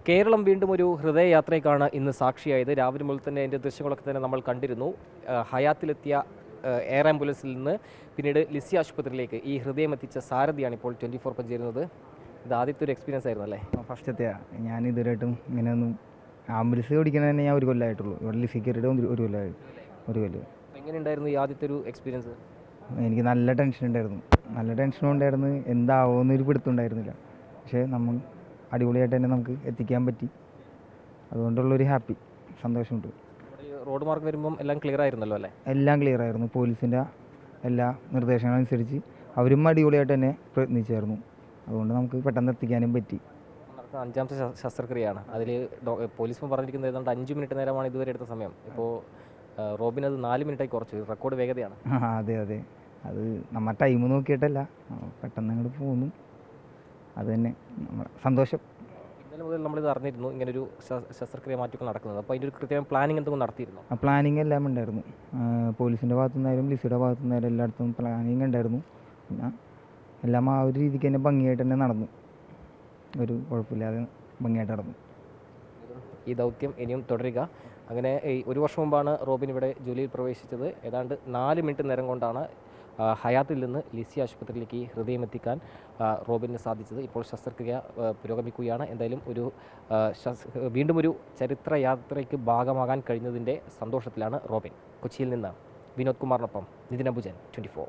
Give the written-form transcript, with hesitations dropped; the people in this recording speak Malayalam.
കേരളം വീണ്ടും ഒരു ഹൃദയയാത്രയ്ക്കാണ് ഇന്ന് സാക്ഷിയായത്. രാവിലെ മുതൽ തന്നെ അതിൻ്റെ ദൃശ്യങ്ങളൊക്കെ തന്നെ നമ്മൾ കണ്ടിരുന്നു. ഹയാത്തിലെത്തിയ എയർ ആംബുലൻസിൽ നിന്ന് പിന്നീട് ലിസി ആശുപത്രിയിലേക്ക് ഈ ഹൃദയം എത്തിച്ച സാരഥിയാണ് ഇപ്പോൾ 24 ചേരുന്നത്. ഇത് ആദ്യത്തെ ഒരു എക്സ്പീരിയൻസ് ആയിരുന്നു അല്ലേ? ഫസ്റ്റത്തെയാണ്. ഞാൻ ഇതുവരെയായിട്ടും ഇങ്ങനെയൊന്നും ആംബുലൻസ് ഓടിക്കണത് തന്നെ ഞാൻ ഒരു കൊല്ലമായിട്ടുള്ളൂ. ഇവിടെ ലിസി കയറിയിട്ട് ഒരു കൊല്ലമായി. ഒരു കൊല്ലം. എങ്ങനെയുണ്ടായിരുന്നു ഈ ആദ്യത്തെ ഒരു എക്സ്പീരിയൻസ്? എനിക്ക് നല്ല ടെൻഷൻ ഉണ്ടായിരുന്നു. നല്ല ടെൻഷനും ഉണ്ടായിരുന്നു. എന്താവുമെന്നൊരു പിടുത്തമുണ്ടായിരുന്നില്ല. പക്ഷേ നമ്മൾ അടിപൊളിയായിട്ട് തന്നെ നമുക്ക് എത്തിക്കാൻ പറ്റി. അതുകൊണ്ടുള്ളൊരു ഹാപ്പി, സന്തോഷമുണ്ട്. റോഡ് മാർഗ് വരുമ്പം എല്ലാം ക്ലിയർ ആയിരുന്നല്ലോ അല്ലേ? എല്ലാം ക്ലിയർ ആയിരുന്നു. പോലീസിൻ്റെ എല്ലാ നിർദ്ദേശങ്ങളനുസരിച്ച് അവരും അടിപൊളിയായിട്ട് തന്നെ പ്രയത്നിച്ചായിരുന്നു. അതുകൊണ്ട് നമുക്ക് പെട്ടെന്ന് എത്തിക്കാനും പറ്റി. അഞ്ചാമത്തെ ശസ്ത്രക്രിയയാണ്. അതിൽ പോലീസ് പറഞ്ഞിരിക്കുന്നത് ഏതാണ്ട് 5 മിനിറ്റ് നേരമാണ് ഇതുവരെ എടുത്ത സമയം. ഇപ്പോൾ റോബിൻ അത് 4 മിനിറ്റായി കുറച്ച്. റെക്കോർഡ് വേഗതയാണ്. അതെ അതെ, അത് നമ്മൾ ടൈം നോക്കിയിട്ടല്ല, പെട്ടെന്ന് അങ്ങോട്ട് പോകുന്നു. അത് തന്നെ സന്തോഷം. ഇന്നലെ മുതൽ നമ്മളിത് അറിഞ്ഞിരുന്നു ഇങ്ങനൊരു ശസ്ത്രക്രിയ മാറ്റങ്ങൾ നടക്കുന്നത്. അപ്പോൾ അതിൻ്റെ ഒരു കൃത്യമായ പ്ലാനിങ് എന്തെങ്കിലും നടത്തിയിരുന്നു? ആ പ്ലാനിങ് എല്ലാം ഉണ്ടായിരുന്നു. പോലീസിൻ്റെ ഭാഗത്തു നിന്നായാലും ലിസിയുടെ ഭാഗത്തു നിന്നായാലും എല്ലായിടത്തും പ്ലാനിങ് ഉണ്ടായിരുന്നു. പിന്നെ എല്ലാം ആ ഒരു രീതിക്ക് തന്നെ ഭംഗിയായിട്ട് തന്നെ നടന്നു. ഒരു കുഴപ്പമില്ലാതെ ഭംഗിയായിട്ട് നടന്നു. ഈ ദൗത്യം ഇനിയും തുടരുക. അങ്ങനെ ഒരു വർഷം മുമ്പാണ് റോബിൻ ഇവിടെ ജോലിയിൽ പ്രവേശിച്ചത്. ഏതാണ്ട് 4 മിനിറ്റ് നേരം കൊണ്ടാണ് ഹയാത്തിൽ നിന്ന് ലിസി ആശുപത്രിയിലേക്ക് ഹൃദയം എത്തിക്കാൻ റോബിന് സാധിച്ചത്. ഇപ്പോൾ ശസ്ത്രക്രിയ പുരോഗമിക്കുകയാണ്. എന്തായാലും വീണ്ടും ഒരു ചരിത്രയാത്രയ്ക്ക് ഭാഗമാകാൻ കഴിഞ്ഞതിൻ്റെ സന്തോഷത്തിലാണ് റോബിൻ. കൊച്ചിയിൽ നിന്ന് വിനോദ് കുമാറിനൊപ്പം നിതിൻ അംബുജൻ, 24.